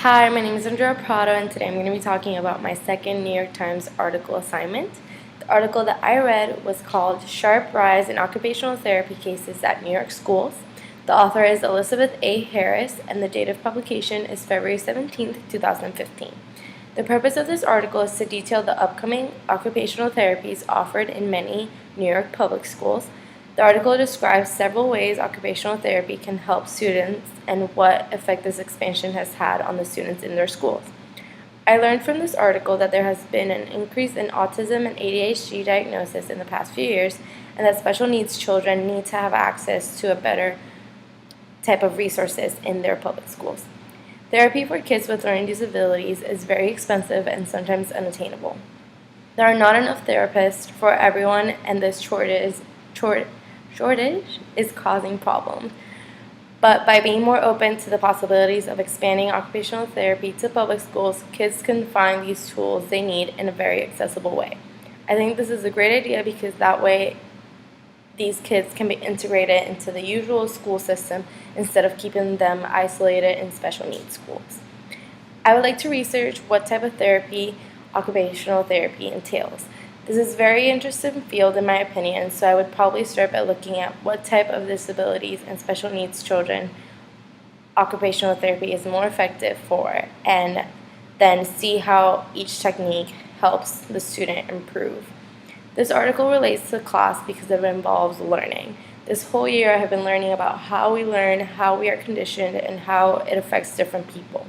Hi, my name is Andrea Prado, and today I'm going to be talking about my second New York Times article assignment. The article that I read was called Sharp Rise in Occupational Therapy Cases at New York Schools. The author is Elizabeth A. Harris, and the date of publication is February 17, 2015. The purpose of this article is to detail the upcoming occupational therapies offered in many New York public schools. The article describes several ways occupational therapy can help students and what effect this expansion has had on the students in their schools. I learned from this article that there has been an increase in autism and ADHD diagnosis in the past few years, and that special needs children need to have access to a better type of resources in their public schools. Therapy for kids with learning disabilities is very expensive and sometimes unattainable. There are not enough therapists for everyone, and this shortage is causing problems. But by being more open to the possibilities of expanding occupational therapy to public schools, kids can find these tools they need in a very accessible way. I think this is a great idea because that way these kids can be integrated into the usual school system instead of keeping them isolated in special needs schools. I would like to research what type of therapy occupational therapy entails. This is a very interesting field in my opinion, so I would probably start by looking at what type of disabilities and special needs children occupational therapy is more effective for, and then see how each technique helps the student improve. This article relates to class because it involves learning. This whole year I have been learning about how we learn, how we are conditioned, and how it affects different people.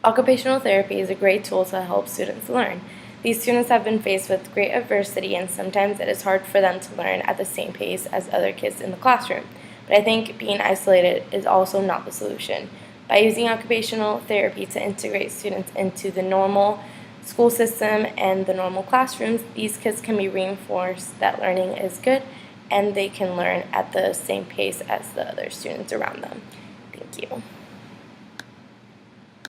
Occupational therapy is a great tool to help students learn. These students have been faced with great adversity, and sometimes it is hard for them to learn at the same pace as other kids in the classroom. But I think being isolated is also not the solution. By using occupational therapy to integrate students into the normal school system and the normal classrooms, these kids can be reinforced that learning is good and they can learn at the same pace as the other students around them. Thank you.